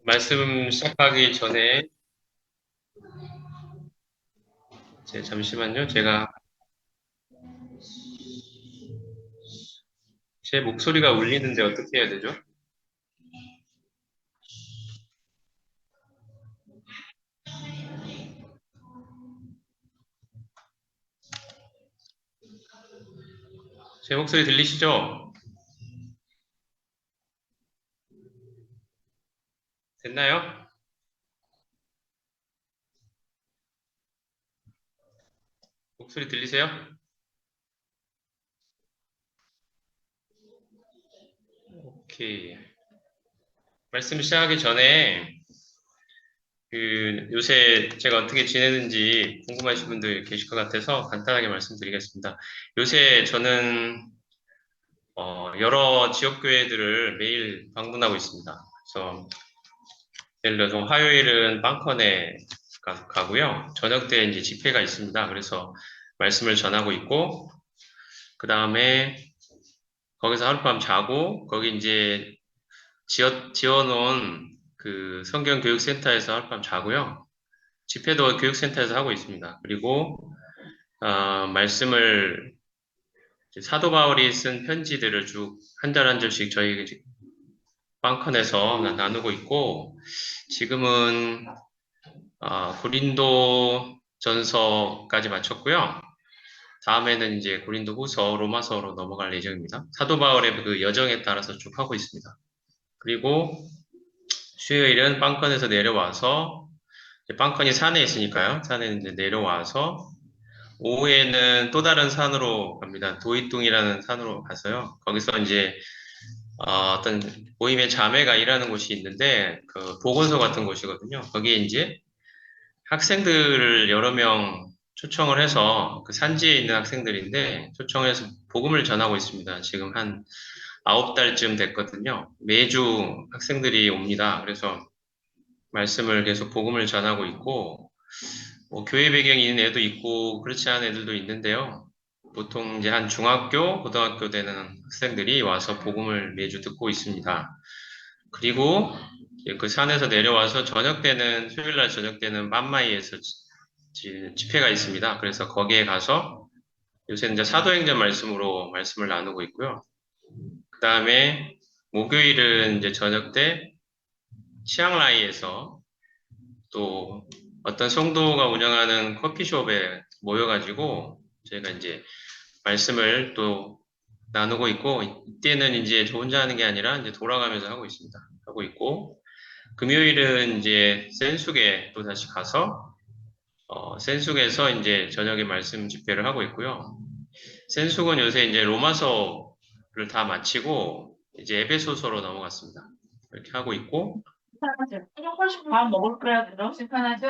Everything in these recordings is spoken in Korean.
말씀 시작하기 전에 잠시만요. 제가 제 목소리가 울리는데 어떻게 해야 되죠? 제 목소리 들리시죠? 됐나요? 목소리 들리세요? 오케이. 말씀 시작하기 전에 요새 제가 어떻게 지내는지 궁금하신 분들 계실 것 같아서 간단하게 말씀드리겠습니다. 요새 저는 여러 지역교회들을 매일 방문하고 있습니다. 그래서 예를 들어서 화요일은 빵컨에 가고요. 저녁 때 이제 집회가 있습니다. 그래서 말씀을 전하고 있고, 그 다음에 거기서 하룻밤 자고, 거기 이제 지어놓은 그 성경교육센터에서 하룻밤 자고요. 집회도 교육센터에서 하고 있습니다. 그리고, 말씀을 사도 바울이 쓴 편지들을 쭉 한 절 한 절씩 저희 빵컨에서 나누고 있고, 지금은 고린도 전서까지 마쳤고요. 다음에는 이제 고린도 후서, 로마서로 넘어갈 예정입니다. 사도 바울의 그 여정에 따라서 쭉 하고 있습니다. 그리고 수요일은 빵컨에서 내려와서, 빵컨이 산에 있으니까요. 산에 이제 내려와서, 오후에는 또 다른 산으로 갑니다. 도이뚱이라는 산으로 가서요. 거기서 이제 어떤 모임의 자매가 일하는 곳이 있는데, 그 보건소 같은 곳이거든요. 거기에 이제 학생들을 여러 명 초청을 해서 그 산지에 있는 학생들인데 초청해서 복음을 전하고 있습니다. 지금 한 9달쯤 됐거든요. 매주 학생들이 옵니다. 그래서 말씀을 계속 복음을 전하고 있고 뭐 교회 배경이 있는 애도 있고 그렇지 않은 애들도 있는데요. 보통 이제 한 중학교, 고등학교 되는 학생들이 와서 복음을 매주 듣고 있습니다. 그리고 그 산에서 내려와서 저녁 때는 수요일 날 저녁 때는 빰마이에서 집회가 있습니다. 그래서 거기에 가서 요새는 이제 사도행전 말씀으로 말씀을 나누고 있고요. 그 다음에 목요일은 이제 저녁 때 치앙라이에서 또 어떤 성도가 운영하는 커피숍에 모여가지고 저희가 이제 말씀을 또 나누고 있고 이때는 이제 저 혼자 하는 게 아니라 이제 돌아가면서 하고 있습니다. 하고 있고 금요일은 이제 센숙에 또 다시 가서 센숙에서 이제 저녁에 말씀 집회를 하고 있고요. 센숙은 요새 이제 로마서를 다 마치고 이제 에베소서로 넘어갔습니다. 이렇게 하고 있고 밥 먹을 거야, 그럼? 시판하죠?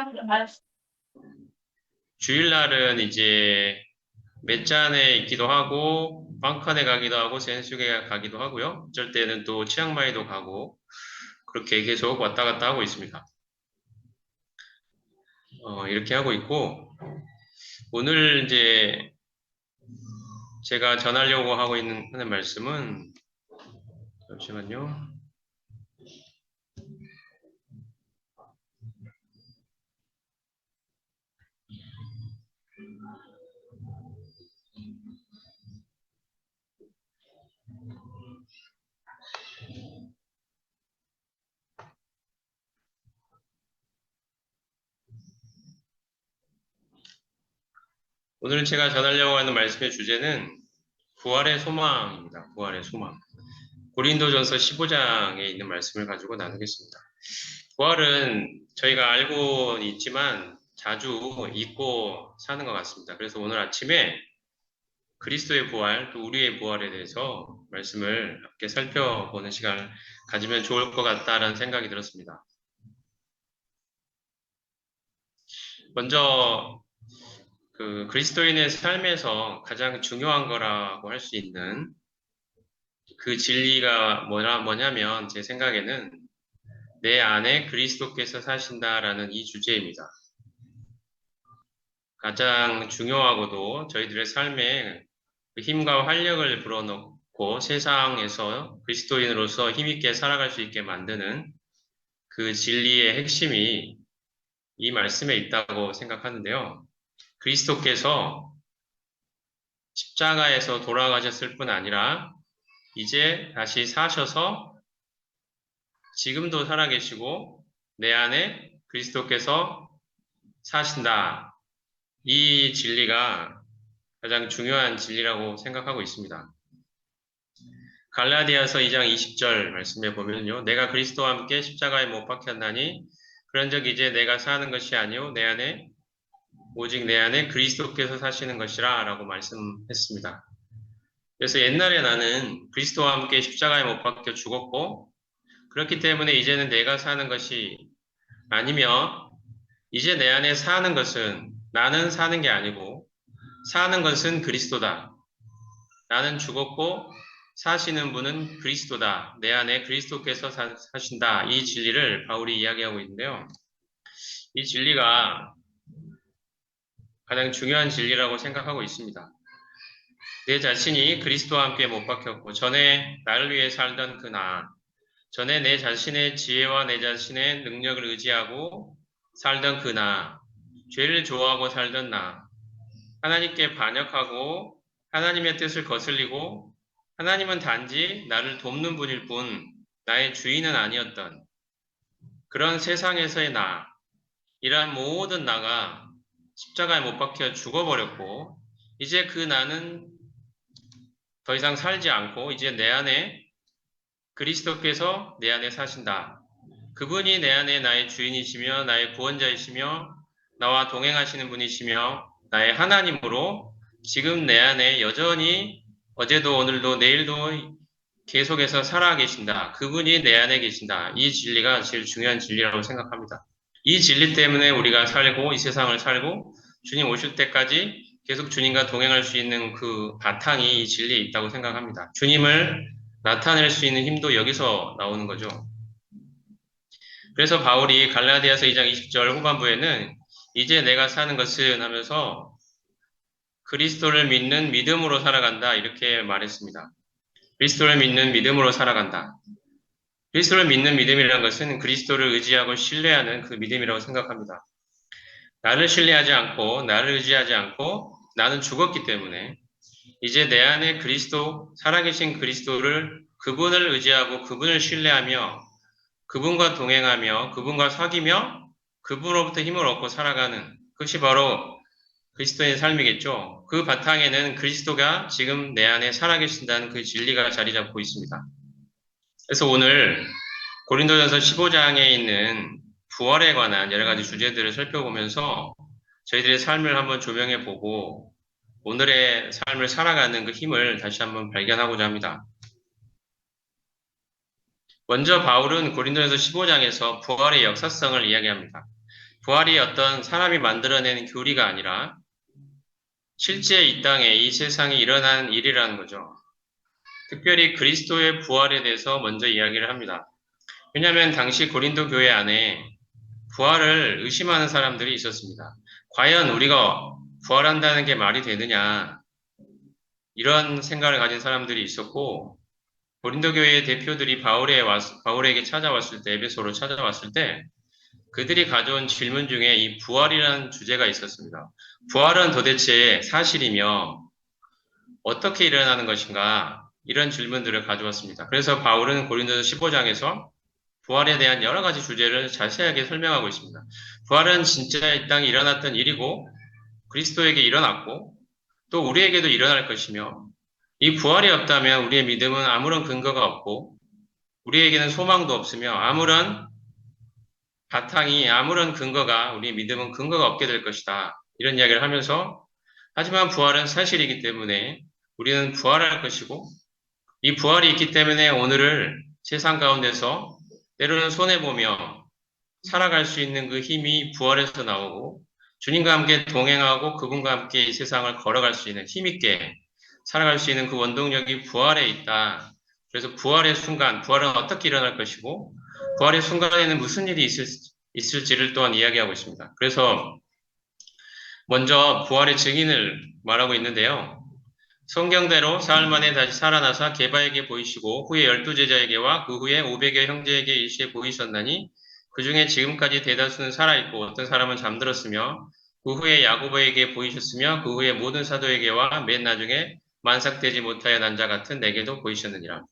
주일날은 이제 맷잔에 있기도 하고 빵칸에 가기도 하고 센숙에 가기도 하고요. 어쩔 때는 또 치앙마이도 가고 그렇게 계속 왔다 갔다 하고 있습니다. 이렇게 하고 있고 오늘 이제 제가 전하려고 하고 하는 말씀은 잠시만요. 오늘 제가 전하려고 하는 말씀의 주제는 부활의 소망입니다. 부활의 소망. 고린도전서 15장에 있는 말씀을 가지고 나누겠습니다. 부활은 저희가 알고 있지만 자주 잊고 사는 것 같습니다. 그래서 오늘 아침에 그리스도의 부활, 또 우리의 부활에 대해서 말씀을 함께 살펴보는 시간을 가지면 좋을 것 같다라는 생각이 들었습니다. 먼저 그 그리스도인의 삶에서 가장 중요한 거라고 할 수 있는 그 진리가 뭐냐면 제 생각에는 내 안에 그리스도께서 사신다라는 이 주제입니다. 가장 중요하고도 저희들의 삶에 그 힘과 활력을 불어넣고 세상에서 그리스도인으로서 힘있게 살아갈 수 있게 만드는 그 진리의 핵심이 이 말씀에 있다고 생각하는데요. 그리스도께서 십자가에서 돌아가셨을 뿐 아니라 이제 다시 사셔서 지금도 살아계시고 내 안에 그리스도께서 사신다. 이 진리가 가장 중요한 진리라고 생각하고 있습니다. 갈라디아서 2장 20절 말씀에 보면요. 내가 그리스도와 함께 십자가에 못 박혔나니 그런즉 이제 내가 사는 것이 아니요 오직 내 안에 그리스도께서 사시는 것이라 라고 말씀했습니다. 그래서 옛날에 나는 그리스도와 함께 십자가에 못 박혀 죽었고 그렇기 때문에 이제는 내가 사는 것이 아니며 이제 내 안에 사는 것은 나는 사는 게 아니고 사는 것은 그리스도다. 나는 죽었고 사시는 분은 그리스도다. 내 안에 그리스도께서 사신다. 이 진리를 바울이 이야기하고 있는데요. 이 진리가 가장 중요한 진리라고 생각하고 있습니다. 내 자신이 그리스도와 함께 못 박혔고 전에 나를 위해 살던 그 나, 전에 내 자신의 지혜와 내 자신의 능력을 의지하고 살던 그 나, 죄를 좋아하고 살던 나, 하나님께 반역하고 하나님의 뜻을 거슬리고 하나님은 단지 나를 돕는 분일 뿐 나의 주인은 아니었던 그런 세상에서의 나, 이러한 모든 나가 십자가에 못 박혀 죽어버렸고 이제 그 나는 더 이상 살지 않고 이제 내 안에 그리스도께서 내 안에 사신다. 그분이 내 안에 나의 주인이시며 나의 구원자이시며 나와 동행하시는 분이시며 나의 하나님으로 지금 내 안에 여전히 어제도 오늘도 내일도 계속해서 살아계신다. 그분이 내 안에 계신다. 이 진리가 제일 중요한 진리라고 생각합니다. 이 진리 때문에 우리가 살고 이 세상을 살고 주님 오실 때까지 계속 주님과 동행할 수 있는 그 바탕이 이 진리에 있다고 생각합니다. 주님을 나타낼 수 있는 힘도 여기서 나오는 거죠. 그래서 바울이 갈라디아서 2장 20절 후반부에는 이제 내가 사는 것은 하면서 그리스도를 믿는 믿음으로 살아간다 이렇게 말했습니다. 그리스도를 믿는 믿음으로 살아간다. 그리스도를 믿는 믿음이라는 것은 그리스도를 의지하고 신뢰하는 그 믿음이라고 생각합니다. 나를 신뢰하지 않고 나를 의지하지 않고 나는 죽었기 때문에 이제 내 안에 그리스도, 살아계신 그리스도를 그분을 의지하고 그분을 신뢰하며 그분과 동행하며 그분과 사귀며 그분으로부터 힘을 얻고 살아가는 그것이 바로 그리스도의 삶이겠죠. 그 바탕에는 그리스도가 지금 내 안에 살아계신다는 그 진리가 자리 잡고 있습니다. 그래서 오늘 고린도전서 15장에 있는 부활에 관한 여러 가지 주제들을 살펴보면서 저희들의 삶을 한번 조명해 보고 오늘의 삶을 살아가는 그 힘을 다시 한번 발견하고자 합니다. 먼저 바울은 고린도전서 15장에서 부활의 역사성을 이야기합니다. 부활이 어떤 사람이 만들어낸 교리가 아니라 실제 이 땅에 이 세상에 일어난 일이라는 거죠. 특별히 그리스도의 부활에 대해서 먼저 이야기를 합니다. 왜냐하면 당시 고린도 교회 안에 부활을 의심하는 사람들이 있었습니다. 과연 우리가 부활한다는 게 말이 되느냐 이런 생각을 가진 사람들이 있었고 고린도 교회의 대표들이 바울에게 찾아왔을 때 에베소로 찾아왔을 때 그들이 가져온 질문 중에 이 부활이라는 주제가 있었습니다. 부활은 도대체 사실이며 어떻게 일어나는 것인가 이런 질문들을 가져왔습니다. 그래서 바울은 고린도서 15장에서 부활에 대한 여러 가지 주제를 자세하게 설명하고 있습니다. 부활은 진짜 이 땅에 일어났던 일이고 그리스도에게 일어났고 또 우리에게도 일어날 것이며 이 부활이 없다면 우리의 믿음은 아무런 근거가 없고 우리에게는 소망도 없으며 아무런 바탕이 아무런 근거가 우리의 믿음은 근거가 없게 될 것이다. 이런 이야기를 하면서 하지만 부활은 사실이기 때문에 우리는 부활할 것이고 이 부활이 있기 때문에 오늘을 세상 가운데서 때로는 손해보며 살아갈 수 있는 그 힘이 부활에서 나오고 주님과 함께 동행하고 그분과 함께 이 세상을 걸어갈 수 있는 힘있게 살아갈 수 있는 그 원동력이 부활에 있다. 그래서 부활의 순간, 부활은 어떻게 일어날 것이고 부활의 순간에는 무슨 일이 있을지를 또한 이야기하고 있습니다. 그래서 먼저 부활의 증인을 말하고 있는데요. 성경대로 사흘 만에 다시 살아나사 게바에게 보이시고 후에 12제자에게와 그 후에 500여 형제에게 일시에 보이셨나니 그 중에 지금까지 대다수는 살아있고 어떤 사람은 잠들었으며 그 후에 야고보에게 보이셨으며 그 후에 모든 사도에게와 맨 나중에 만삭되지 못하여 난 자 같은 내게도 보이셨느니라.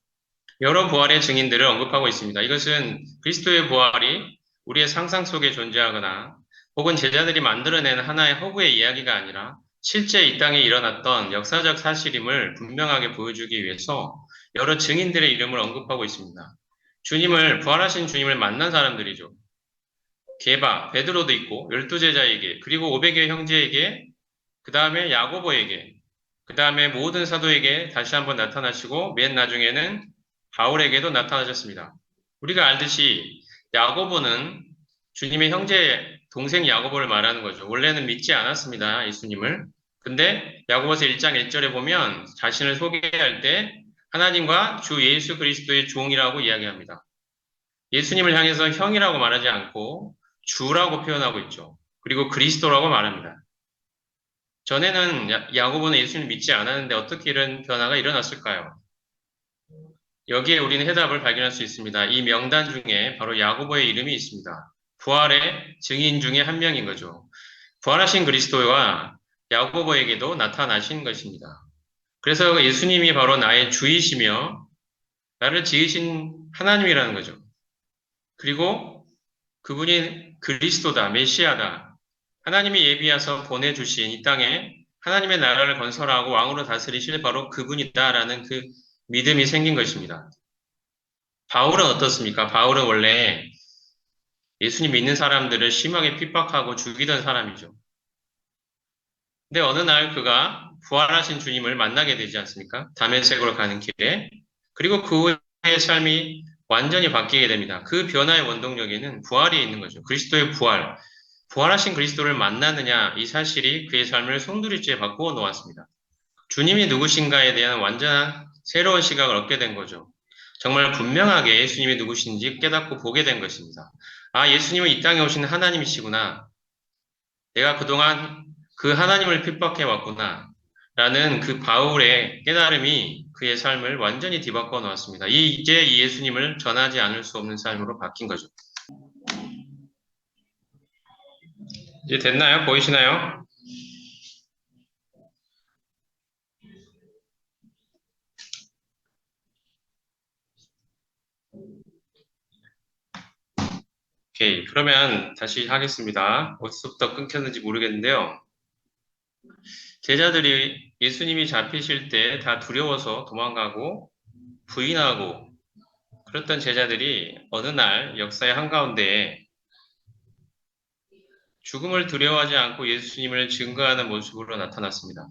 여러 부활의 증인들을 언급하고 있습니다. 이것은 그리스도의 부활이 우리의 상상 속에 존재하거나 혹은 제자들이 만들어낸 하나의 허구의 이야기가 아니라 실제 이 땅에 일어났던 역사적 사실임을 분명하게 보여주기 위해서 여러 증인들의 이름을 언급하고 있습니다. 부활하신 주님을 만난 사람들이죠. 게바, 베드로도 있고, 12제자에게, 그리고 500여 형제에게, 그 다음에 야고보에게, 그 다음에 모든 사도에게 다시 한번 나타나시고, 맨 나중에는 바울에게도 나타나셨습니다. 우리가 알듯이 야고보는 주님의 형제, 동생 야고보를 말하는 거죠. 원래는 믿지 않았습니다, 예수님을. 근데 야고보서 1장 1절에 보면 자신을 소개할 때 하나님과 주 예수 그리스도의 종이라고 이야기합니다. 예수님을 향해서 형이라고 말하지 않고 주라고 표현하고 있죠. 그리고 그리스도라고 말합니다. 전에는 야고보는 예수님을 믿지 않았는데 어떻게 이런 변화가 일어났을까요? 여기에 우리는 해답을 발견할 수 있습니다. 이 명단 중에 바로 야고보의 이름이 있습니다. 부활의 증인 중에 한 명인 거죠. 부활하신 그리스도와 야고보에게도 나타나신 것입니다. 그래서 예수님이 바로 나의 주이시며 나를 지으신 하나님이라는 거죠. 그리고 그분이 그리스도다, 메시아다. 하나님이 예비하서 보내주신 이 땅에 하나님의 나라를 건설하고 왕으로 다스리실 바로 그분이다라는 그 믿음이 생긴 것입니다. 바울은 어떻습니까? 바울은 원래 예수님 믿는 사람들을 심하게 핍박하고 죽이던 사람이죠. 근데 어느 날 그가 부활하신 주님을 만나게 되지 않습니까? 다메섹으로 가는 길에. 그리고 그 후의 삶이 완전히 바뀌게 됩니다. 그 변화의 원동력에는 부활이 있는 거죠. 그리스도의 부활. 부활하신 그리스도를 만나느냐, 이 사실이 그의 삶을 송두리째 바꾸어 놓았습니다. 주님이 누구신가에 대한 완전한 새로운 시각을 얻게 된 거죠. 정말 분명하게 예수님이 누구신지 깨닫고 보게 된 것입니다. 아, 예수님은 이 땅에 오신 하나님이시구나. 내가 그동안 그 하나님을 핍박해 왔구나. 라는 그 바울의 깨달음이 그의 삶을 완전히 뒤바꿔 놓았습니다. 이제 이 예수님을 전하지 않을 수 없는 삶으로 바뀐 거죠. 이제 됐나요? 보이시나요? 오케이. 그러면 다시 하겠습니다. 어디서부터 끊겼는지 모르겠는데요. 제자들이 예수님이 잡히실 때 다 두려워서 도망가고 부인하고 그랬던 제자들이 어느 날 역사의 한가운데에 죽음을 두려워하지 않고 예수님을 증거하는 모습으로 나타났습니다.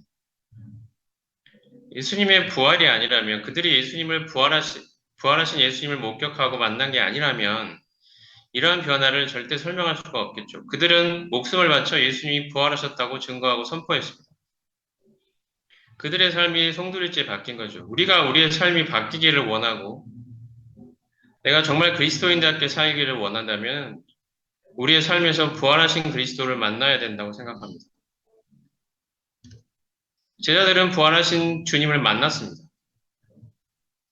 예수님의 부활이 아니라면 그들이 부활하신 예수님을 목격하고 만난 게 아니라면 이러한 변화를 절대 설명할 수가 없겠죠. 그들은 목숨을 바쳐 예수님이 부활하셨다고 증거하고 선포했습니다. 그들의 삶이 송두리째 바뀐 거죠. 우리가 우리의 삶이 바뀌기를 원하고 내가 정말 그리스도인답게 살기를 원한다면 우리의 삶에서 부활하신 그리스도를 만나야 된다고 생각합니다. 제자들은 부활하신 주님을 만났습니다.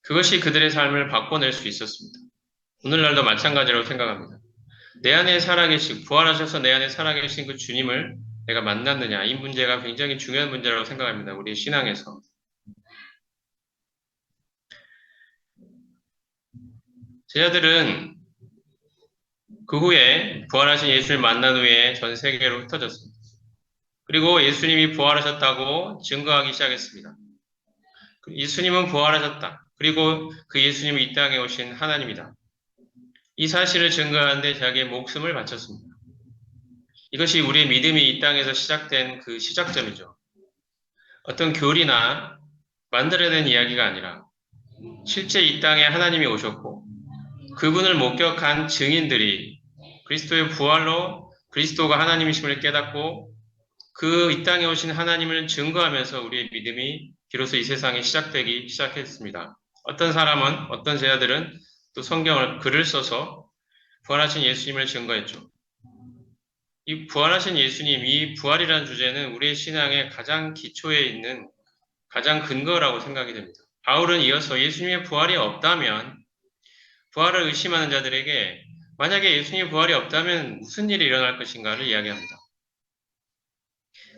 그것이 그들의 삶을 바꿔낼 수 있었습니다. 오늘날도 마찬가지라고 생각합니다. 내 안에 살아계신, 부활하셔서 내 안에 살아계신 그 주님을 내가 만났느냐, 이 문제가 굉장히 중요한 문제라고 생각합니다. 우리의 신앙에서. 제자들은 그 후에 부활하신 예수를 만난 후에 전 세계로 흩어졌습니다. 그리고 예수님이 부활하셨다고 증거하기 시작했습니다. 예수님은 부활하셨다. 그리고 그 예수님은 이 땅에 오신 하나님이다. 이 사실을 증거하는데 자기의 목숨을 바쳤습니다. 이것이 우리의 믿음이 이 땅에서 시작된 그 시작점이죠. 어떤 교리나 만들어낸 이야기가 아니라 실제 이 땅에 하나님이 오셨고 그분을 목격한 증인들이 그리스도의 부활로 그리스도가 하나님이심을 깨닫고 그 이 땅에 오신 하나님을 증거하면서 우리의 믿음이 비로소 이 세상에 시작되기 시작했습니다. 어떤 제자들은 또 성경을 글을 써서 부활하신 예수님을 증거했죠. 이 부활하신 예수님, 이 부활이라는 주제는 우리의 신앙의 가장 기초에 있는 가장 근거라고 생각이 됩니다. 바울은 이어서 예수님의 부활이 없다면 부활을 의심하는 자들에게 만약에 예수님의 부활이 없다면 무슨 일이 일어날 것인가를 이야기합니다.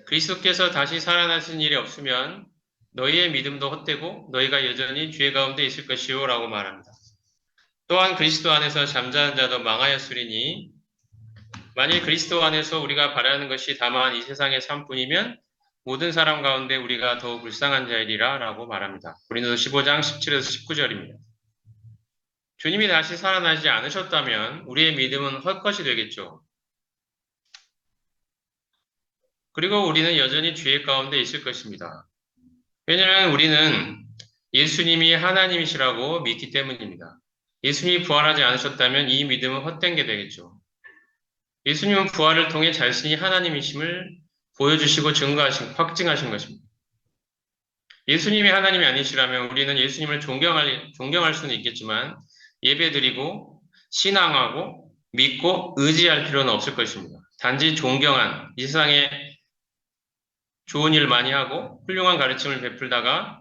그리스도께서 다시 살아나신 일이 없으면 너희의 믿음도 헛되고 너희가 여전히 죄 가운데 있을 것이요 라고 말합니다. 또한 그리스도 안에서 잠자는 자도 망하였으리니 만일 그리스도 안에서 우리가 바라는 것이 다만 이 세상의 삶뿐이면 모든 사람 가운데 우리가 더욱 불쌍한 자이리라 라고 말합니다. 고린도서 15장 17에서 19절입니다. 주님이 다시 살아나지 않으셨다면 우리의 믿음은 헛것이 되겠죠. 그리고 우리는 여전히 죄 가운데 있을 것입니다. 왜냐하면 우리는 예수님이 하나님이시라고 믿기 때문입니다. 예수님이 부활하지 않으셨다면 이 믿음은 헛된 게 되겠죠. 예수님은 부활을 통해 자신이 하나님이심을 보여주시고 증거하신, 확증하신 것입니다. 예수님이 하나님이 아니시라면 우리는 예수님을 존경할 수는 있겠지만 예배드리고 신앙하고 믿고 의지할 필요는 없을 것입니다. 단지 존경한 이 세상에 좋은 일 많이 하고 훌륭한 가르침을 베풀다가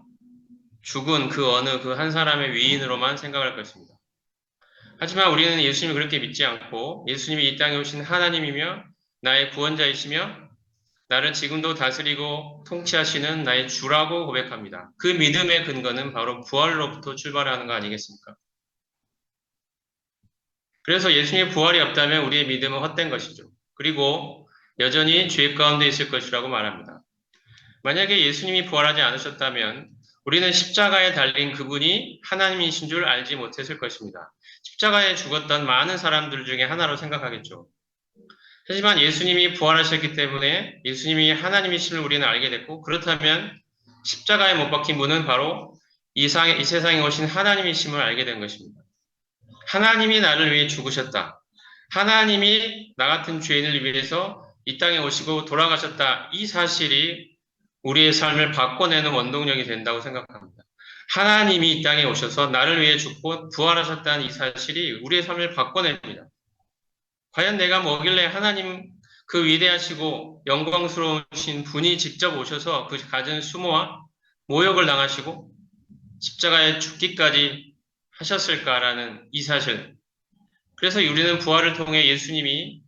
죽은 그 어느 그 한 사람의 위인으로만 생각할 것입니다. 하지만 우리는 예수님을 그렇게 믿지 않고 예수님이 이 땅에 오신 하나님이며 나의 구원자이시며 나를 지금도 다스리고 통치하시는 나의 주라고 고백합니다. 그 믿음의 근거는 바로 부활로부터 출발하는 거 아니겠습니까? 그래서 예수님의 부활이 없다면 우리의 믿음은 헛된 것이죠. 그리고 여전히 죄 가운데 있을 것이라고 말합니다. 만약에 예수님이 부활하지 않으셨다면 우리는 십자가에 달린 그분이 하나님이신 줄 알지 못했을 것입니다. 십자가에 죽었던 많은 사람들 중에 하나로 생각하겠죠. 하지만 예수님이 부활하셨기 때문에 예수님이 하나님이심을 우리는 알게 됐고 그렇다면 십자가에 못 박힌 분은 바로 이 세상에 오신 하나님이심을 알게 된 것입니다. 하나님이 나를 위해 죽으셨다. 하나님이 나 같은 죄인을 위해서 이 땅에 오시고 돌아가셨다. 이 사실이 우리의 삶을 바꿔내는 원동력이 된다고 생각합니다. 하나님이 이 땅에 오셔서 나를 위해 죽고 부활하셨다는 이 사실이 우리의 삶을 바꿔냅니다. 과연 내가 뭐길래 하나님 그 위대하시고 영광스러우신 분이 직접 오셔서 그 갖은 수모와 모욕을 당하시고 십자가에 죽기까지 하셨을까라는 이 사실. 그래서 우리는 부활을 통해 예수님이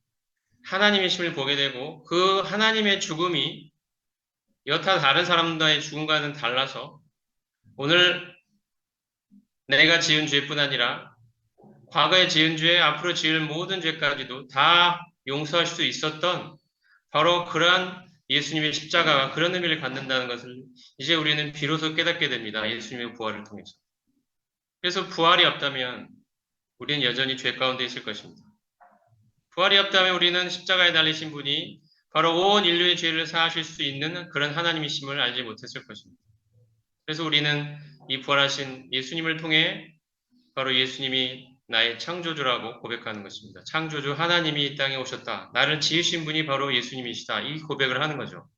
하나님이심을 보게 되고 그 하나님의 죽음이 여타 다른 사람들의 죽음과는 달라서 오늘 내가 지은 죄뿐 아니라 과거에 지은 죄, 앞으로 지을 모든 죄까지도 다 용서할 수 있었던 바로 그러한 예수님의 십자가가 그런 의미를 갖는다는 것을 이제 우리는 비로소 깨닫게 됩니다. 예수님의 부활을 통해서. 그래서 부활이 없다면 우리는 여전히 죄 가운데 있을 것입니다. 부활이 없다면 우리는 십자가에 달리신 분이 바로 온 인류의 죄를 사하실 수 있는 그런 하나님이심을 알지 못했을 것입니다. 그래서 우리는 이 부활하신 예수님을 통해 바로 예수님이 나의 창조주라고 고백하는 것입니다. 창조주 하나님이 이 땅에 오셨다. 나를 지으신 분이 바로 예수님이시다. 이 고백을 하는 거죠.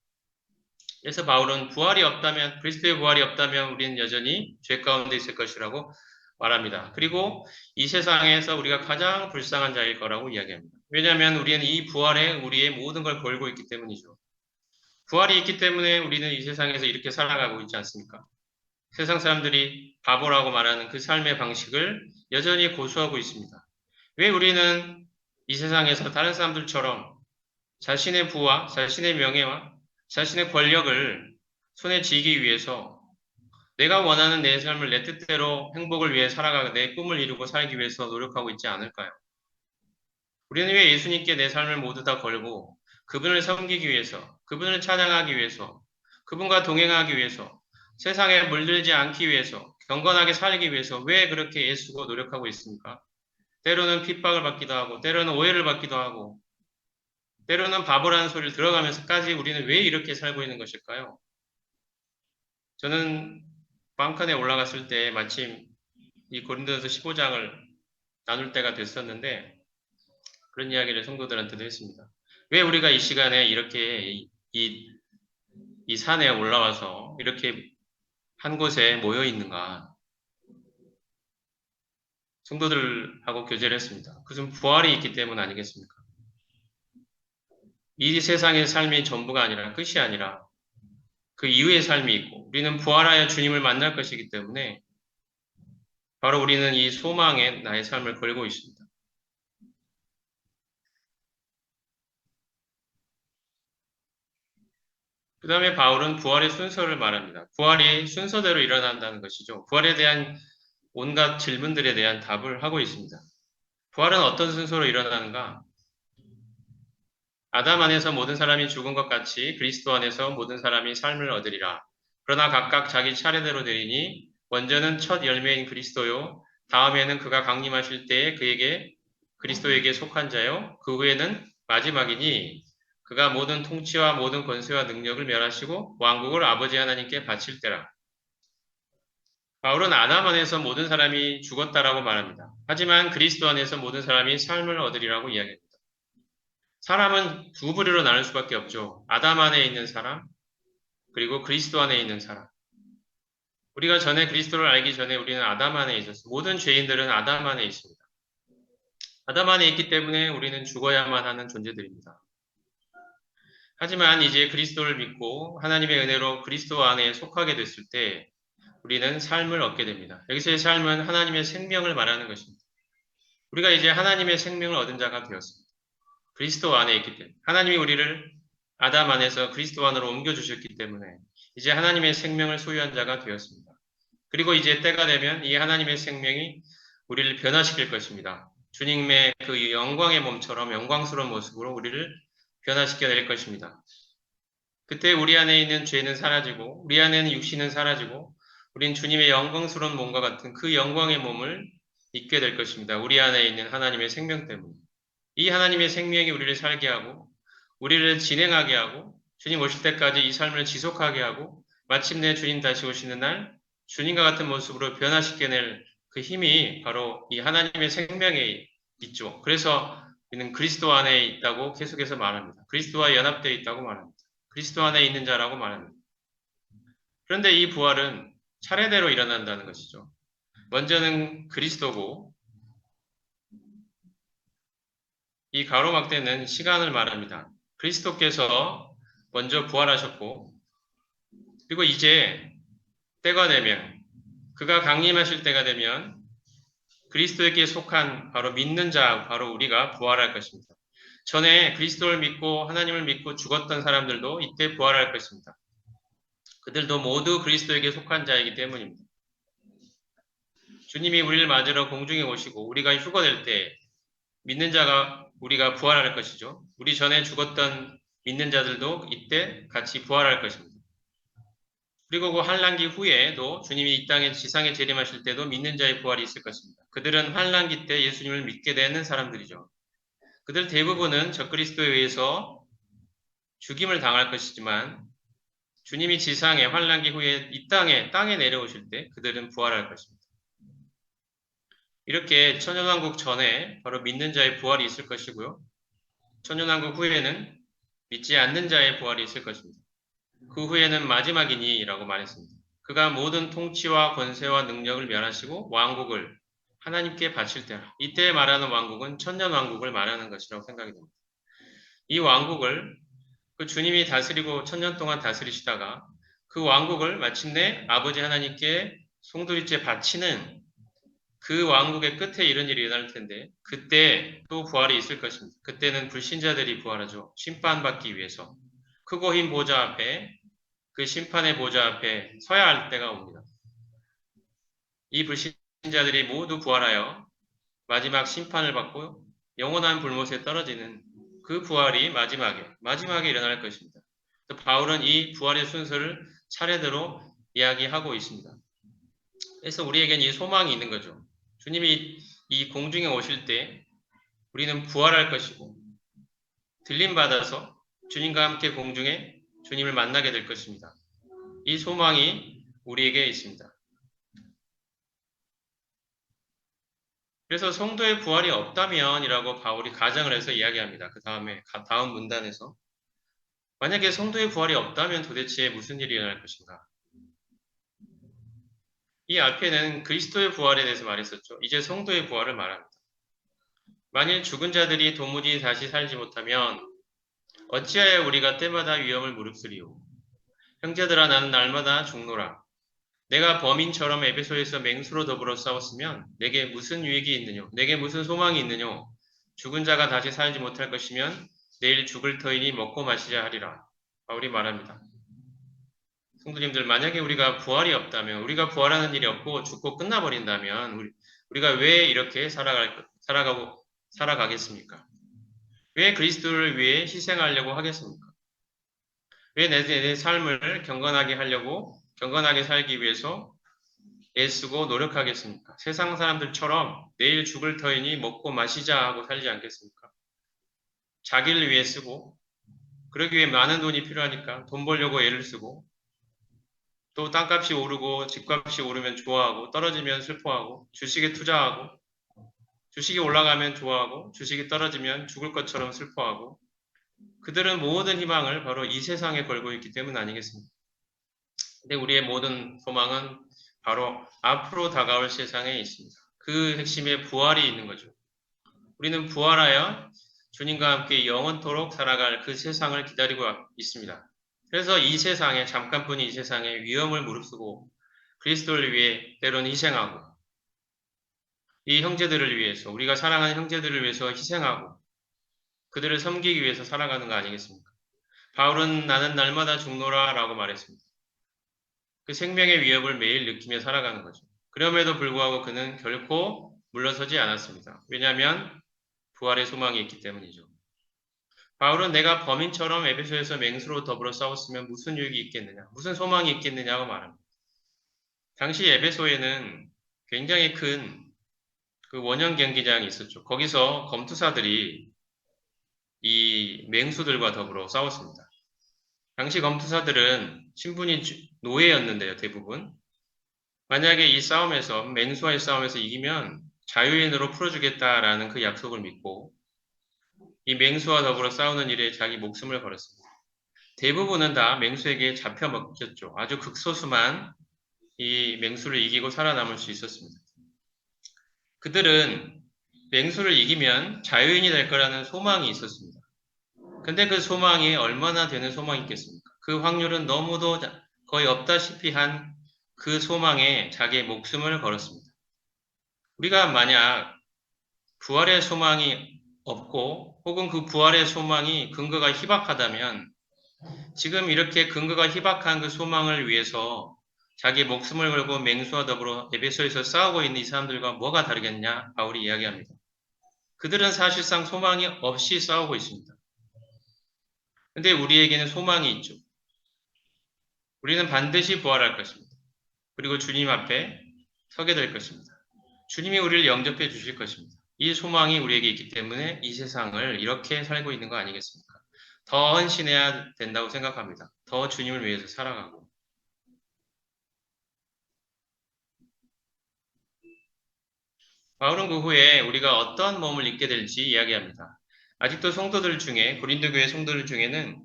그래서 바울은 부활이 없다면, 그리스도의 부활이 없다면 우리는 여전히 죄 가운데 있을 것이라고 말합니다. 그리고 이 세상에서 우리가 가장 불쌍한 자일 거라고 이야기합니다. 왜냐하면 우리는 이 부활에 우리의 모든 걸 걸고 있기 때문이죠. 부활이 있기 때문에 우리는 이 세상에서 이렇게 살아가고 있지 않습니까? 세상 사람들이 바보라고 말하는 그 삶의 방식을 여전히 고수하고 있습니다. 왜 우리는 이 세상에서 다른 사람들처럼 자신의 부와 자신의 명예와 자신의 권력을 손에 쥐기 위해서 내가 원하는 내 삶을 내 뜻대로 행복을 위해 살아가고 내 꿈을 이루고 살기 위해서 노력하고 있지 않을까요? 우리는 왜 예수님께 내 삶을 모두 다 걸고 그분을 섬기기 위해서, 그분을 찬양하기 위해서, 그분과 동행하기 위해서, 세상에 물들지 않기 위해서, 경건하게 살기 위해서 왜 그렇게 애쓰고 노력하고 있습니까? 때로는 핍박을 받기도 하고, 때로는 오해를 받기도 하고, 때로는 바보라는 소리를 들어가면서까지 우리는 왜 이렇게 살고 있는 것일까요? 저는 빵칸에 올라갔을 때 마침 이 고린도전서 15장을 나눌 때가 됐었는데 그런 이야기를 성도들한테도 했습니다. 왜 우리가 이 시간에 이렇게 이 산에 올라와서 이렇게 한 곳에 모여 있는가? 성도들하고 교제를 했습니다. 그것은 부활이 있기 때문 아니겠습니까? 이 세상의 삶이 전부가 아니라 끝이 아니라 그 이후의 삶이 있고 우리는 부활하여 주님을 만날 것이기 때문에 바로 우리는 이 소망에 나의 삶을 걸고 있습니다. 그 다음에 바울은 부활의 순서를 말합니다. 부활이 순서대로 일어난다는 것이죠. 부활에 대한 온갖 질문들에 대한 답을 하고 있습니다. 부활은 어떤 순서로 일어나는가? 아담 안에서 모든 사람이 죽은 것 같이 그리스도 안에서 모든 사람이 삶을 얻으리라. 그러나 각각 자기 차례대로 되리니 먼저는 첫 열매인 그리스도요. 다음에는 그가 강림하실 때에 그리스도에게 속한 자요. 그 후에는 마지막이니 그가 모든 통치와 모든 권세와 능력을 멸하시고 왕국을 아버지 하나님께 바칠 때라. 바울은 아담 안에서 모든 사람이 죽었다라고 말합니다. 하지만 그리스도 안에서 모든 사람이 삶을 얻으리라고 이야기합니다. 사람은 두 부류로 나눌 수밖에 없죠. 아담 안에 있는 사람, 그리고 그리스도 안에 있는 사람. 우리가 전에 그리스도를 알기 전에 우리는 아담 안에 있었어요. 모든 죄인들은 아담 안에 있습니다. 아담 안에 있기 때문에 우리는 죽어야만 하는 존재들입니다. 하지만 이제 그리스도를 믿고 하나님의 은혜로 그리스도 안에 속하게 됐을 때 우리는 삶을 얻게 됩니다. 여기서의 삶은 하나님의 생명을 말하는 것입니다. 우리가 이제 하나님의 생명을 얻은 자가 되었습니다. 그리스도 안에 있기 때문에 하나님이 우리를 아담 안에서 그리스도 안으로 옮겨주셨기 때문에 이제 하나님의 생명을 소유한 자가 되었습니다. 그리고 이제 때가 되면 이 하나님의 생명이 우리를 변화시킬 것입니다. 주님의 그 영광의 몸처럼 영광스러운 모습으로 우리를 변화시켜 낼 것입니다. 그때 우리 안에 있는 죄는 사라지고 우리 안에 있는 육신은 사라지고 우린 주님의 영광스러운 몸과 같은 그 영광의 몸을 입게 될 것입니다. 우리 안에 있는 하나님의 생명 때문에. 이 하나님의 생명이 우리를 살게 하고 우리를 진행하게 하고 주님 오실 때까지 이 삶을 지속하게 하고 마침내 주님 다시 오시는 날 주님과 같은 모습으로 변화시켜낼 그 힘이 바로 이 하나님의 생명에 있죠. 그래서 우리는 그리스도 안에 있다고 계속해서 말합니다. 그리스도와 연합되어 있다고 말합니다. 그리스도 안에 있는 자라고 말합니다. 그런데 이 부활은 차례대로 일어난다는 것이죠. 먼저는 그리스도고 이 가로막대는 시간을 말합니다. 그리스도께서 먼저 부활하셨고 그리고 이제 때가 되면 그가 강림하실 때가 되면 그리스도에게 속한 바로 믿는 자 바로 우리가 부활할 것입니다. 전에 그리스도를 믿고 하나님을 믿고 죽었던 사람들도 이때 부활할 것입니다. 그들도 모두 그리스도에게 속한 자이기 때문입니다. 주님이 우리를 맞으러 공중에 오시고 우리가 휴거될 때 믿는 자가 우리가 부활할 것이죠. 우리 전에 죽었던 믿는 자들도 이때 같이 부활할 것입니다. 그리고 그 환란기 후에도 주님이 이 땅에 지상에 재림하실 때도 믿는 자의 부활이 있을 것입니다. 그들은 환란기 때 예수님을 믿게 되는 사람들이죠. 그들 대부분은 적그리스도에 의해서 죽임을 당할 것이지만 주님이 지상에 환란기 후에 이 땅에 내려오실 때 그들은 부활할 것입니다. 이렇게 천년왕국 전에 바로 믿는 자의 부활이 있을 것이고요. 천년왕국 후에는 믿지 않는 자의 부활이 있을 것입니다. 그 후에는 마지막이니라고 말했습니다. 그가 모든 통치와 권세와 능력을 멸하시고 왕국을 하나님께 바칠 때라. 이때 말하는 왕국은 천년왕국을 말하는 것이라고 생각이 됩니다. 이 왕국을 그 주님이 다스리고 천년 동안 다스리시다가 그 왕국을 마침내 아버지 하나님께 송두리째 바치는 그 왕국의 끝에 이런 일이 일어날 텐데 그때 또 부활이 있을 것입니다. 그때는 불신자들이 부활하죠. 심판받기 위해서. 크고 흰 보좌 앞에 그 심판의 보좌 앞에 서야 할 때가 옵니다. 이 불신자들이 모두 부활하여 마지막 심판을 받고 영원한 불못에 떨어지는 그 부활이 마지막에 일어날 것입니다. 바울은 이 부활의 순서를 차례대로 이야기하고 있습니다. 그래서 우리에겐 이 소망이 있는 거죠. 주님이 이 공중에 오실 때 우리는 부활할 것이고 들림 받아서 주님과 함께 공중에 주님을 만나게 될 것입니다. 이 소망이 우리에게 있습니다. 그래서 성도의 부활이 없다면이라고 바울이 가정을 해서 이야기합니다. 그 다음 문단에서 만약에 성도의 부활이 없다면 도대체 무슨 일이 일어날 것인가? 이 앞에는 그리스도의 부활에 대해서 말했었죠. 이제 성도의 부활을 말합니다. 만일 죽은 자들이 도무지 다시 살지 못하면 어찌하여 우리가 때마다 위험을 무릅쓰리요? 형제들아 나는 날마다 죽노라. 내가 범인처럼 에베소에서 맹수로 더불어 싸웠으면 내게 무슨 유익이 있느뇨? 내게 무슨 소망이 있느뇨? 죽은 자가 다시 살지 못할 것이면 내일 죽을 터이니 먹고 마시자 하리라. 바울이 말합니다. 성도님들, 만약에 우리가 부활이 없다면, 우리가 부활하는 일이 없고 죽고 끝나버린다면, 우리가 왜 이렇게 살아가겠습니까? 왜 그리스도를 위해 희생하려고 하겠습니까? 왜 내 삶을 경건하게 살기 위해서 애쓰고 노력하겠습니까? 세상 사람들처럼 내일 죽을 터이니 먹고 마시자 하고 살지 않겠습니까? 자기를 위해 쓰고, 그러기 위해 많은 돈이 필요하니까 돈 벌려고 애를 쓰고, 또 땅값이 오르고 집값이 오르면 좋아하고, 떨어지면 슬퍼하고, 주식에 투자하고, 주식이 올라가면 좋아하고, 주식이 떨어지면 죽을 것처럼 슬퍼하고, 그들은 모든 희망을 바로 이 세상에 걸고 있기 때문 아니겠습니까? 근데 우리의 모든 소망은 바로 앞으로 다가올 세상에 있습니다. 그 핵심에 부활이 있는 거죠. 우리는 부활하여 주님과 함께 영원토록 살아갈 그 세상을 기다리고 있습니다. 그래서 이 세상에, 잠깐뿐 이 세상에 위험을 무릅쓰고 그리스도를 위해 때로는 희생하고, 이 형제들을 위해서, 우리가 사랑하는 형제들을 위해서 희생하고 그들을 섬기기 위해서 살아가는 거 아니겠습니까? 바울은 나는 날마다 죽노라 라고 말했습니다. 그 생명의 위협을 매일 느끼며 살아가는 거죠. 그럼에도 불구하고 그는 결코 물러서지 않았습니다. 왜냐하면 부활의 소망이 있기 때문이죠. 바울은 내가 범인처럼 에베소에서 맹수로 더불어 싸웠으면 무슨 유익이 있겠느냐, 무슨 소망이 있겠느냐고 말합니다. 당시 에베소에는 굉장히 큰 그 원형 경기장이 있었죠. 거기서 검투사들이 이 맹수들과 더불어 싸웠습니다. 당시 검투사들은 신분이 노예였는데요, 대부분. 만약에 이 싸움에서, 맹수와의 싸움에서 이기면 자유인으로 풀어주겠다라는 그 약속을 믿고 이 맹수와 더불어 싸우는 일에 자기 목숨을 걸었습니다. 대부분은 다 맹수에게 잡혀 먹혔죠. 아주 극소수만 이 맹수를 이기고 살아남을 수 있었습니다. 그들은 맹수를 이기면 자유인이 될 거라는 소망이 있었습니다. 근데 그 소망이 얼마나 되는 소망이 있겠습니까? 그 확률은 너무도 거의 없다시피 한 그 소망에 자기의 목숨을 걸었습니다. 우리가 만약 부활의 소망이 없고 혹은 그 부활의 소망이 근거가 희박하다면 지금 이렇게 근거가 희박한 그 소망을 위해서 자기 목숨을 걸고 맹수와 더불어 에베소에서 싸우고 있는 이 사람들과 뭐가 다르겠냐? 바울이 이야기합니다. 그들은 사실상 소망이 없이 싸우고 있습니다. 근데 우리에게는 소망이 있죠. 우리는 반드시 부활할 것입니다. 그리고 주님 앞에 서게 될 것입니다. 주님이 우리를 영접해 주실 것입니다. 이 소망이 우리에게 있기 때문에 이 세상을 이렇게 살고 있는 거 아니겠습니까? 더 헌신해야 된다고 생각합니다. 더 주님을 위해서 살아가고. 바울은 그 후에 우리가 어떤 몸을 입게 될지 이야기합니다. 아직도 성도들 중에, 고린도 교회 성도들 중에는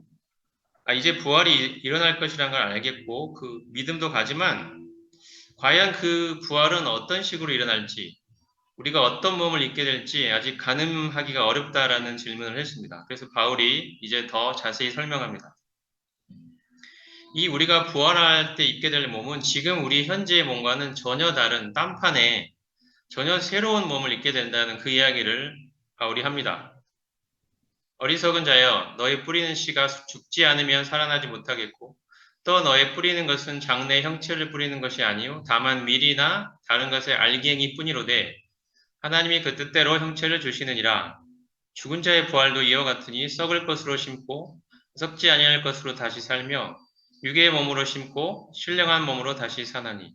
이제 부활이 일어날 것이라는 걸 알겠고 그 믿음도 가지만 과연 그 부활은 어떤 식으로 일어날지, 우리가 어떤 몸을 입게 될지 아직 가늠하기가 어렵다라는 질문을 했습니다. 그래서 바울이 이제 더 자세히 설명합니다. 이 우리가 부활할 때 입게 될 몸은 지금 우리 현재의 몸과는 전혀 다른 딴판에 전혀 새로운 몸을 입게 된다는 그 이야기를 바울이 합니다. 어리석은 자여, 너의 뿌리는 씨가 죽지 않으면 살아나지 못하겠고, 또 너의 뿌리는 것은 장래 형체를 뿌리는 것이 아니요 다만 밀이나 다른 것의 알갱이 뿐이로되 하나님이 그 뜻대로 형체를 주시느니라. 죽은 자의 부활도 이와 같으니 썩을 것으로 심고 썩지 아니할 것으로 다시 살며 육의 몸으로 심고 신령한 몸으로 다시 사나니.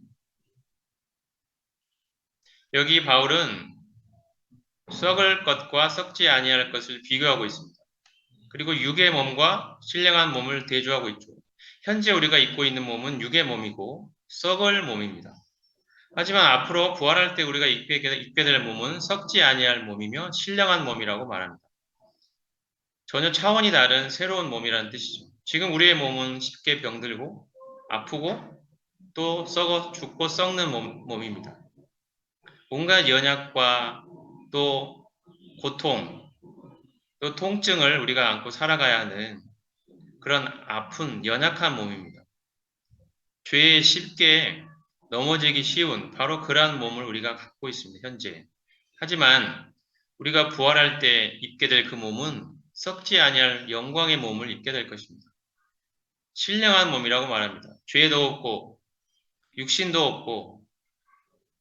여기 바울은 썩을 것과 썩지 아니할 것을 비교하고 있습니다. 그리고 육의 몸과 신령한 몸을 대조하고 있죠. 현재 우리가 입고 있는 몸은 육의 몸이고 썩을 몸입니다. 하지만 앞으로 부활할 때 우리가 입게 될 몸은 썩지 아니할 몸이며 신령한 몸이라고 말합니다. 전혀 차원이 다른 새로운 몸이라는 뜻이죠. 지금 우리의 몸은 쉽게 병들고 아프고 또 썩어 죽고 썩는 몸입니다. 온갖 연약과 또 고통, 또 통증을 우리가 안고 살아가야 하는 그런 아픈 연약한 몸입니다. 죄에 쉽게 넘어지기 쉬운 바로 그러한 몸을 우리가 갖고 있습니다. 현재. 하지만 우리가 부활할 때 입게 될 그 몸은 썩지 아니할 영광의 몸을 입게 될 것입니다. 신령한 몸이라고 말합니다. 죄도 없고 육신도 없고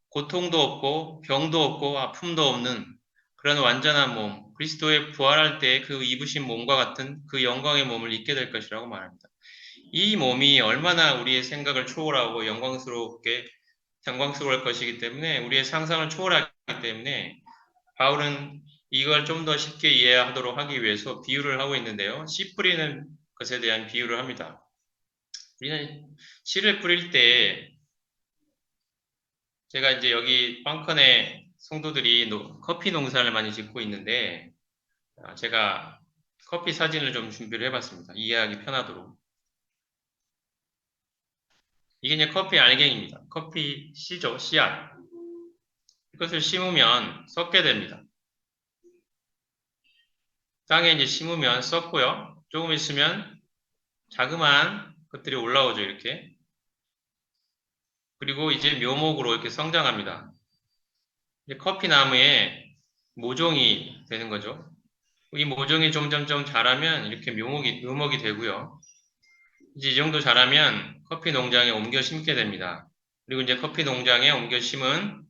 고통도 없고 병도 없고 아픔도 없는 그런 완전한 몸, 그리스도의 부활할 때 그 입으신 몸과 같은 그 영광의 몸을 입게 될 것이라고 말합니다. 이 몸이 얼마나 우리의 생각을 초월하고 영광스러울 것이기 때문에 우리의 상상을 초월하기 때문에 바울은 이걸 좀 더 쉽게 이해하도록 하기 위해서 비유를 하고 있는데요. 씨 뿌리는 것에 대한 비유를 합니다. 우리는 씨를 뿌릴 때 제가 이제 여기 빵컨에 성도들이 커피 농사를 많이 짓고 있는데 제가 커피 사진을 좀 준비를 해봤습니다. 이해하기 편하도록. 이게 이제 커피 알갱입니다. 커피 씨죠, 씨앗. 이것을 심으면 썩게 됩니다. 땅에 이제 심으면 썩고요. 조금 있으면 자그마한 것들이 올라오죠, 이렇게. 그리고 이제 묘목으로 이렇게 성장합니다. 이제 커피 나무에 모종이 되는 거죠. 이 모종이 점점점 자라면 이렇게 묘목이 되고요. 이제 이 정도 자라면 커피 농장에 옮겨 심게 됩니다. 그리고 이제 커피 농장에 옮겨 심은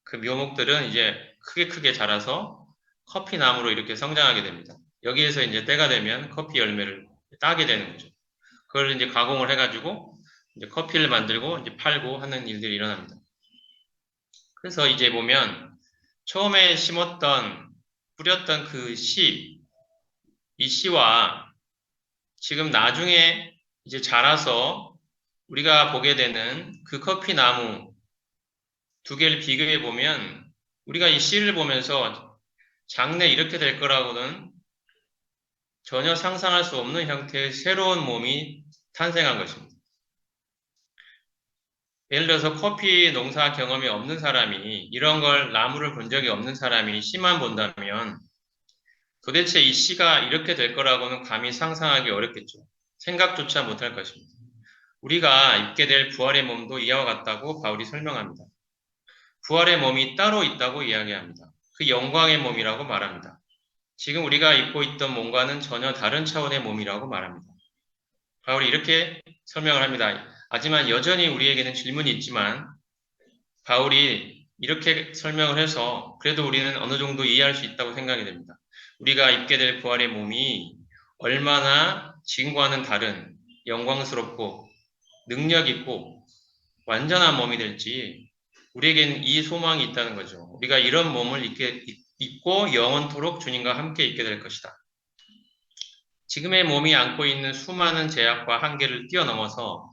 그 묘목들은 이제 크게 자라서 커피 나무로 이렇게 성장하게 됩니다. 여기에서 이제 때가 되면 커피 열매를 따게 되는 거죠. 그걸 이제 가공을 해가지고 이제 커피를 만들고 이제 팔고 하는 일들이 일어납니다. 그래서 이제 보면 처음에 뿌렸던 그 씨, 이 씨와 지금 나중에 이제 자라서 우리가 보게 되는 그 커피 나무 두 개를 비교해 보면 우리가 이 씨를 보면서 장래 이렇게 될 거라고는 전혀 상상할 수 없는 형태의 새로운 몸이 탄생한 것입니다. 예를 들어서 커피 농사 경험이 없는 사람이 이런 걸 나무를 본 적이 없는 사람이 씨만 본다면 도대체 이 씨가 이렇게 될 거라고는 감히 상상하기 어렵겠죠. 생각조차 못할 것입니다. 우리가 입게 될 부활의 몸도 이와 같다고 바울이 설명합니다. 부활의 몸이 따로 있다고 이야기합니다. 그 영광의 몸이라고 말합니다. 지금 우리가 입고 있던 몸과는 전혀 다른 차원의 몸이라고 말합니다. 바울이 이렇게 설명을 합니다. 하지만 여전히 우리에게는 질문이 있지만 바울이 이렇게 설명을 해서 그래도 우리는 어느 정도 이해할 수 있다고 생각이 됩니다. 우리가 입게 될 부활의 몸이 얼마나 지금과는 다른 영광스럽고 능력 있고 완전한 몸이 될지 우리에겐 이 소망이 있다는 거죠. 우리가 이런 몸을 입고 영원토록 주님과 함께 있게 될 것이다. 지금의 몸이 안고 있는 수많은 제약과 한계를 뛰어넘어서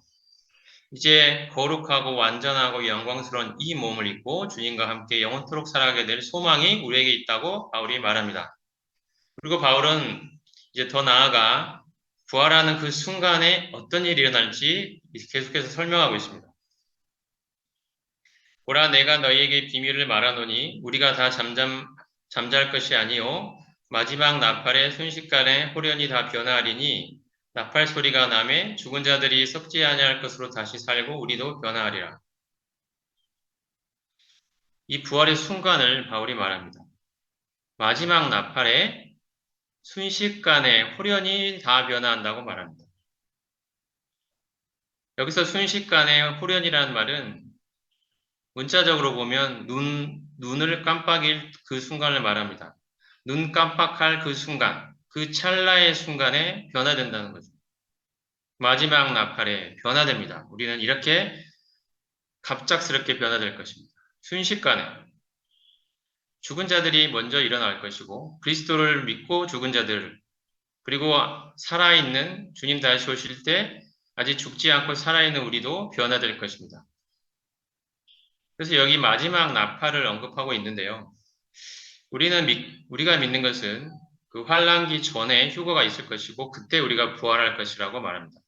이제 거룩하고 완전하고 영광스러운 이 몸을 입고 주님과 함께 영원토록 살아가게 될 소망이 우리에게 있다고 바울이 말합니다. 그리고 바울은 이제 더 나아가 부활하는 그 순간에 어떤 일이 일어날지 계속해서 설명하고 있습니다. 보라, 내가 너희에게 비밀을 말하노니 우리가 다 잠잘 것이 아니요 마지막 나팔의 순식간에 호련히 다 변화하리니 나팔 소리가 나매 죽은 자들이 썩지 아니할 것으로 다시 살고 우리도 변화하리라. 이 부활의 순간을 바울이 말합니다. 마지막 나팔에 순식간에 호련히 다 변화한다고 말합니다. 여기서 순식간에 호련이라는 말은 문자적으로 보면 눈을 깜빡일 그 순간을 말합니다. 눈 깜빡할 그 순간, 그 찰나의 순간에 변화된다는 거죠. 마지막 나팔에 변화됩니다. 우리는 이렇게 갑작스럽게 변화될 것입니다. 순식간에 죽은 자들이 먼저 일어날 것이고 그리스도를 믿고 죽은 자들 그리고 살아있는 주님 다시 오실 때 아직 죽지 않고 살아있는 우리도 변화될 것입니다. 그래서 여기 마지막 나팔을 언급하고 있는데요. 우리가 믿는 것은 그 환란기 전에 휴거가 있을 것이고 그때 우리가 부활할 것이라고 말합니다.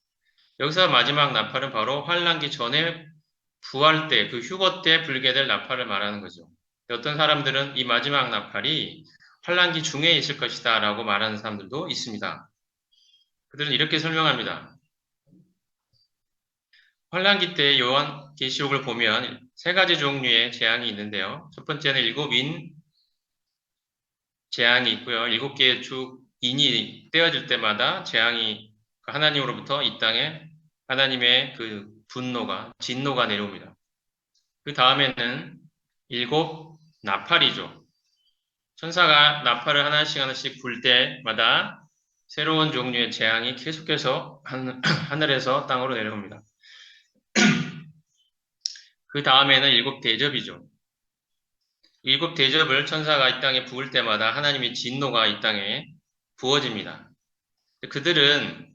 여기서 마지막 나팔은 바로 환란기 전에 부활 때, 그 휴거 때 불게 될 나팔을 말하는 거죠. 어떤 사람들은 이 마지막 나팔이 환란기 중에 있을 것이다 라고 말하는 사람들도 있습니다. 그들은 이렇게 설명합니다. 환란기 때 요한계시록을 보면 세 가지 종류의 재앙이 있는데요. 첫 번째는 일곱인 재앙이 있고요. 7개의 주 인이 떼어질 때마다 재앙이 하나님으로부터 이 땅에 하나님의 그 분노가, 진노가 내려옵니다. 그 다음에는 7 나팔이죠. 천사가 나팔을 하나씩 하나씩 불 때마다 새로운 종류의 재앙이 계속해서 하늘에서 땅으로 내려옵니다. 그 다음에는 7 대접이죠. 7 대접을 천사가 이 땅에 부을 때마다 하나님의 진노가 이 땅에 부어집니다. 그들은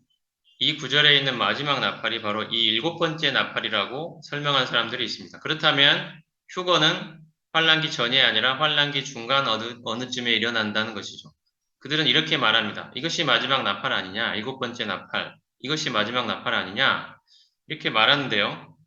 이 구절에 있는 마지막 나팔이 바로 이 7번째 나팔이라고 설명한 사람들이 있습니다. 그렇다면 휴거는 환란기 전이 아니라 환란기 중간 어느쯤에 일어난다는 것이죠. 그들은 이렇게 말합니다. 이것이 마지막 나팔 아니냐? 7번째 나팔. 이것이 마지막 나팔 아니냐? 이렇게 말하는데요.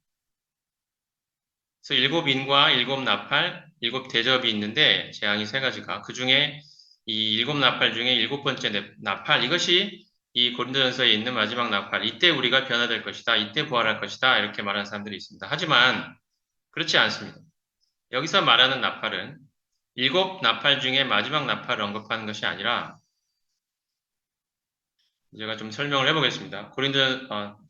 그래서 7인과 7나팔, 7대접이 있는데 재앙이 3가지가 그 중에 이 7나팔 중에 7번째 나팔 이것이 이 고린도전서에 있는 마지막 나팔 이때 우리가 변화될 것이다. 이때 부활할 것이다. 이렇게 말하는 사람들이 있습니다. 하지만 그렇지 않습니다. 여기서 말하는 나팔은 7나팔 중에 마지막 나팔을 언급하는 것이 아니라 제가 좀 설명을 해보겠습니다.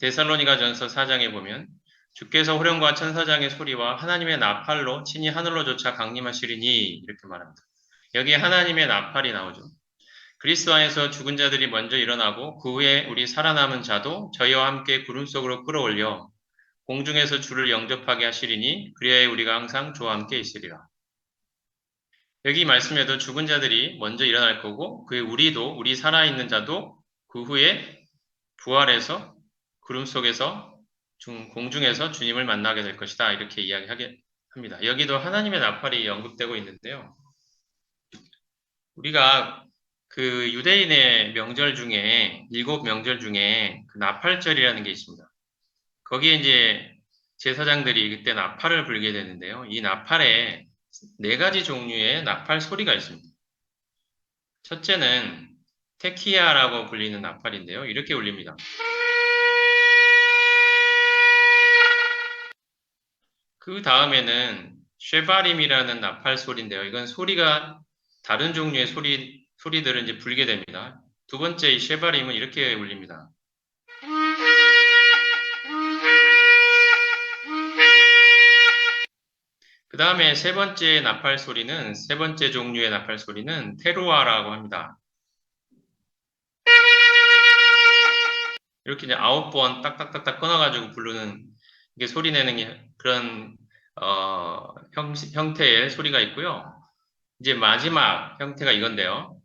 데살로니가전서 4장에 보면 주께서 호령과 천사장의 소리와 하나님의 나팔로 친히 하늘로 쫓아 강림하시리니 이렇게 말합니다. 여기에 하나님의 나팔이 나오죠. 그리스도 안에서 죽은 자들이 먼저 일어나고 그 후에 우리 살아남은 자도 저희와 함께 구름 속으로 끌어올려 공중에서 주를 영접하게 하시리니 그리하여 우리가 항상 주와 함께 있으리라. 여기 말씀에도 죽은 자들이 먼저 일어날 거고 그 우리도 우리 살아있는 자도 그 후에 부활해서 구름 속에서 공중에서 주님을 만나게 될 것이다. 이렇게 이야기하게 합니다. 여기도 하나님의 나팔이 언급되고 있는데요. 우리가 그 유대인의 명절 중에 7명절 중에 그 나팔절이라는 게 있습니다. 거기에 이제 제사장들이 그때 나팔을 불게 되는데요. 이 나팔에 4가지 종류의 나팔 소리가 있습니다. 첫째는 테키야라고 불리는 나팔인데요. 이렇게 울립니다. 그 다음에는 쉐바림이라는 나팔 소리인데요. 이건 소리가 다른 종류의 소리들을 이제 불게 됩니다. 두 번째 이 쉐바림은 이렇게 울립니다. 그 다음에 세 번째 나팔 소리는, 세 번째 종류의 나팔 소리는 테루아라고 합니다. 이렇게 이제 9번 딱딱딱딱 끊어가지고 부르는, 이게 소리 내는 그런, 형태의 소리가 있고요. 이제 마지막 형태가 이건데요.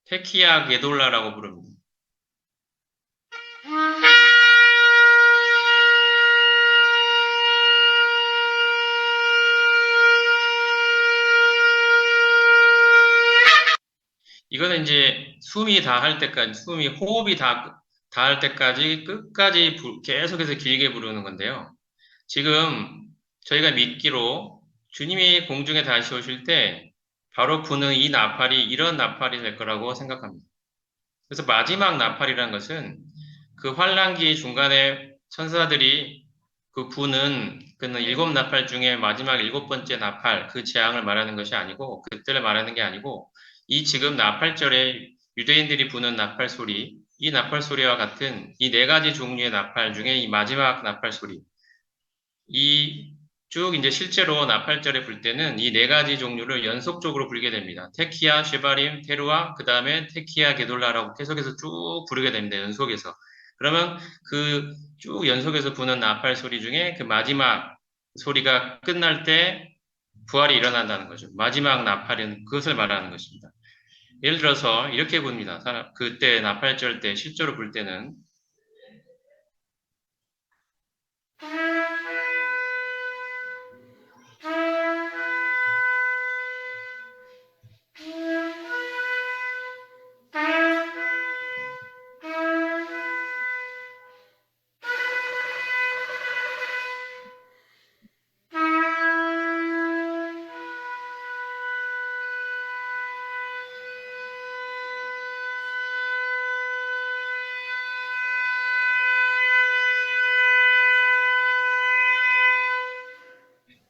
테키야 게돌라라고 부릅니다. 이거는 이제 숨이 다 할 때까지, 호흡이 다 할 때까지 끝까지 계속해서 길게 부르는 건데요. 지금 저희가 믿기로 주님이 공중에 다시 오실 때 바로 부는 이 나팔이 이런 나팔이 될 거라고 생각합니다. 그래서 마지막 나팔이라는 것은 그 환란기 중간에 천사들이 그 부는 그는 7나팔 중에 마지막 7번째 나팔 그 재앙을 말하는 것이 아니고 그때를 말하는 게 아니고 이 지금 나팔절에 유대인들이 부는 나팔 소리 이 나팔 소리와 같은 이 4가지 종류의 나팔 중에 이 마지막 나팔 소리 이 쭉 이제 실제로 나팔절에 불 때는 이 4가지 종류를 연속적으로 불게 됩니다. 테키야, 쉐바림, 테루아, 그 다음에 테키야, 게돌라라고 계속해서 쭉 부르게 됩니다. 연속해서. 그러면 그 쭉 연속해서 부는 나팔 소리 중에 그 마지막 소리가 끝날 때 부활이 일어난다는 거죠. 마지막 나팔은 그것을 말하는 것입니다. 예를 들어서 이렇게 붑니다. 그때 나팔절 때 실제로 불 때는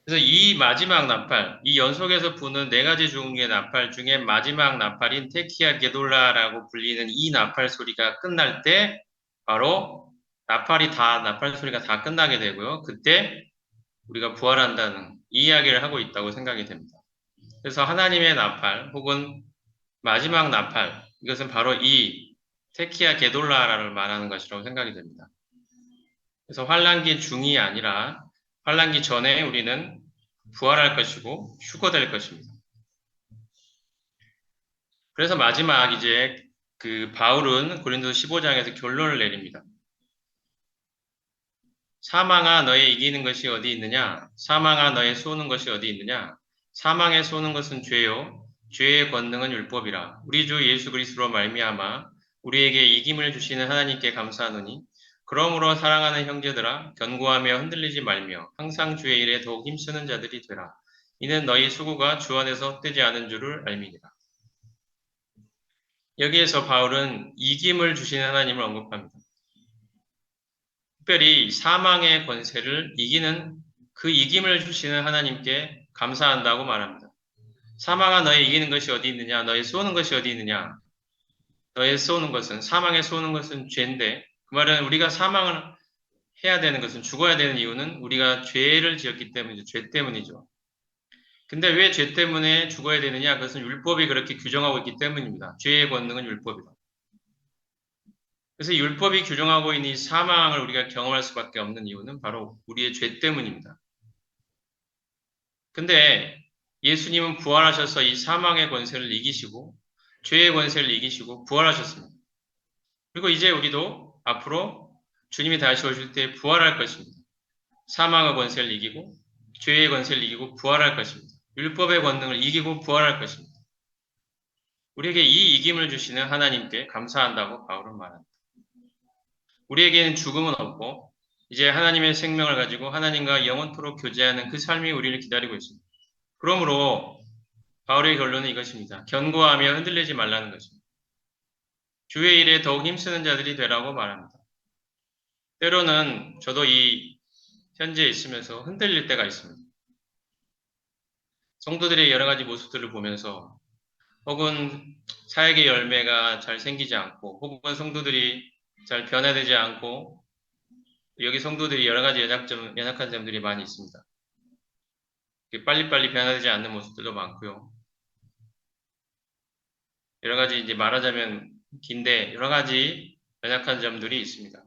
그래서 이 마지막 나팔, 이 연속해서 부는 네 가지 중의 나팔 중에 마지막 나팔인 테키아 게돌라라고 불리는 이 나팔 소리가 끝날 때 바로 나팔 소리가 다 끝나게 되고요. 그때 우리가 부활한다는 이 이야기를 하고 있다고 생각이 됩니다. 그래서 하나님의 나팔 혹은 마지막 나팔, 이것은 바로 이 테키아 게돌라를 말하는 것이라고 생각이 됩니다. 그래서 환란기 중이 아니라 환란기 전에 우리는 부활할 것이고 휴거될 것입니다. 그래서 마지막 이제 그 바울은 고린도서 15장에서 결론을 내립니다. 사망아 너의 이기는 것이 어디 있느냐? 사망아 너의 쏘는 것이 어디 있느냐? 사망에 쏘는 것은 죄요. 죄의 권능은 율법이라. 우리 주 예수 그리스도로 말미암아 우리에게 이김을 주시는 하나님께 감사하노니 그러므로 사랑하는 형제들아 견고하며 흔들리지 말며 항상 주의 일에 더욱 힘쓰는 자들이 되라. 이는 너희 수고가 주 안에서 헛되지 않은 줄을 알미니라. 여기에서 바울은 이김을 주시는 하나님을 언급합니다. 특별히 사망의 권세를 이기는 그 이김을 주시는 하나님께 감사한다고 말합니다. 사망아 너의 이기는 것이 어디 있느냐? 너의 쏘는 것이 어디 있느냐? 너의 쏘는 것은 사망에 쏘는 것은 죄인데 그 말은 우리가 사망을 해야 되는 것은 죽어야 되는 이유는 우리가 죄를 지었기 때문이죠. 죄 때문이죠. 근데 왜 죄 때문에 죽어야 되느냐? 그것은 율법이 그렇게 규정하고 있기 때문입니다. 죄의 권능은 율법이다. 그래서 율법이 규정하고 있는 이 사망을 우리가 경험할 수밖에 없는 이유는 바로 우리의 죄 때문입니다. 근데 예수님은 부활하셔서 이 사망의 권세를 이기시고 죄의 권세를 이기시고 부활하셨습니다. 그리고 이제 우리도 앞으로 주님이 다시 오실 때 부활할 것입니다. 사망의 권세를 이기고 죄의 권세를 이기고 부활할 것입니다. 율법의 권능을 이기고 부활할 것입니다. 우리에게 이 이김을 주시는 하나님께 감사한다고 바울은 말합니다. 우리에게는 죽음은 없고 이제 하나님의 생명을 가지고 하나님과 영원토록 교제하는 그 삶이 우리를 기다리고 있습니다. 그러므로 바울의 결론은 이것입니다. 견고하며 흔들리지 말라는 것입니다. 주의 일에 더욱 힘쓰는 자들이 되라고 말합니다. 때로는 저도 이 현지에 있으면서 흔들릴 때가 있습니다. 성도들의 여러 가지 모습들을 보면서 혹은 사역의 열매가 잘 생기지 않고 혹은 성도들이 잘 변화되지 않고 여기 성도들이 여러 가지 연약한 점들이 많이 있습니다. 빨리빨리 변화되지 않는 모습들도 많고요. 여러 가지 이제 말하자면 긴데 여러 가지 연약한 점들이 있습니다.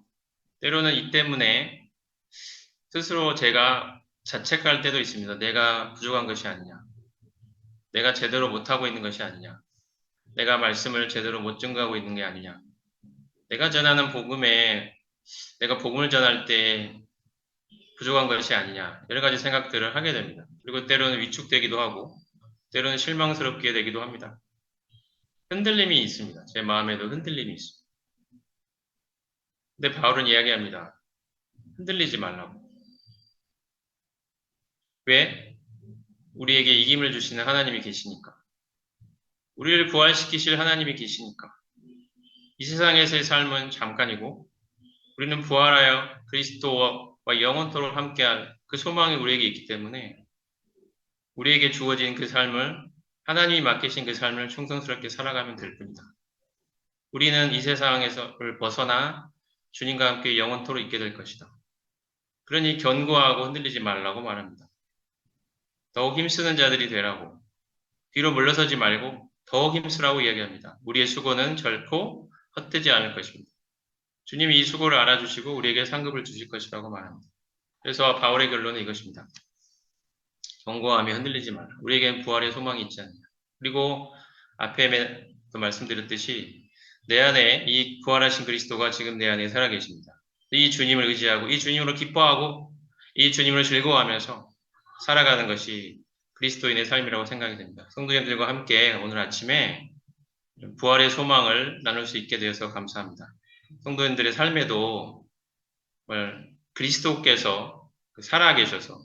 때로는 이 때문에 스스로 제가 자책할 때도 있습니다. 내가 부족한 것이 아니냐. 내가 제대로 못하고 있는 것이 아니냐. 내가 말씀을 제대로 못 전가하고 있는 게 아니냐. 내가 전하는 복음에 내가 복음을 전할 때 부족한 것이 아니냐. 여러 가지 생각들을 하게 됩니다. 그리고 때로는 위축되기도 하고 때로는 실망스럽게 되기도 합니다. 흔들림이 있습니다. 제 마음에도 흔들림이 있습니다. 근데 바울은 이야기합니다. 흔들리지 말라고. 왜? 우리에게 이김을 주시는 하나님이 계시니까. 우리를 부활시키실 하나님이 계시니까. 이 세상에서의 삶은 잠깐이고 우리는 부활하여 그리스도와 영원토록 함께할 그 소망이 우리에게 있기 때문에 우리에게 주어진 그 삶을 하나님이 맡기신 그 삶을 충성스럽게 살아가면 될 뿐이다. 우리는 이 세상에서를 벗어나 주님과 함께 영원토록 있게 될 것이다. 그러니 견고하고 흔들리지 말라고 말합니다. 더욱 힘쓰는 자들이 되라고. 뒤로 물러서지 말고 더욱 힘쓰라고 이야기합니다. 우리의 수고는 결코 헛되지 않을 것입니다. 주님이 이 수고를 알아주시고 우리에게 상급을 주실 것이라고 말합니다. 그래서 바울의 결론은 이것입니다. 견고하며 흔들리지 마라. 우리에겐 부활의 소망이 있지 않냐. 그리고 앞에 또 말씀드렸듯이 내 안에 이 부활하신 그리스도가 지금 내 안에 살아계십니다. 이 주님을 의지하고 이 주님으로 기뻐하고 이 주님을 즐거워하면서 살아가는 것이 그리스도인의 삶이라고 생각이 됩니다. 성도님들과 함께 오늘 아침에 부활의 소망을 나눌 수 있게 되어서 감사합니다. 성도님들의 삶에도 그리스도께서 살아계셔서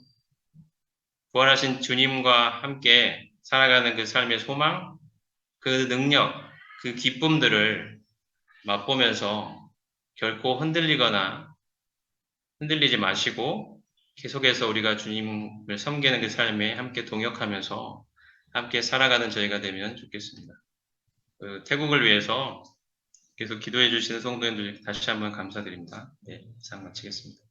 부활하신 주님과 함께 살아가는 그 삶의 소망, 그 능력, 그 기쁨들을 맛보면서 결코 흔들리지 마시고 계속해서 우리가 주님을 섬기는 그 삶에 함께 동역하면서 함께 살아가는 저희가 되면 좋겠습니다. 그 태국을 위해서 계속 기도해 주시는 성도님들 다시 한번 감사드립니다. 네, 이상 마치겠습니다.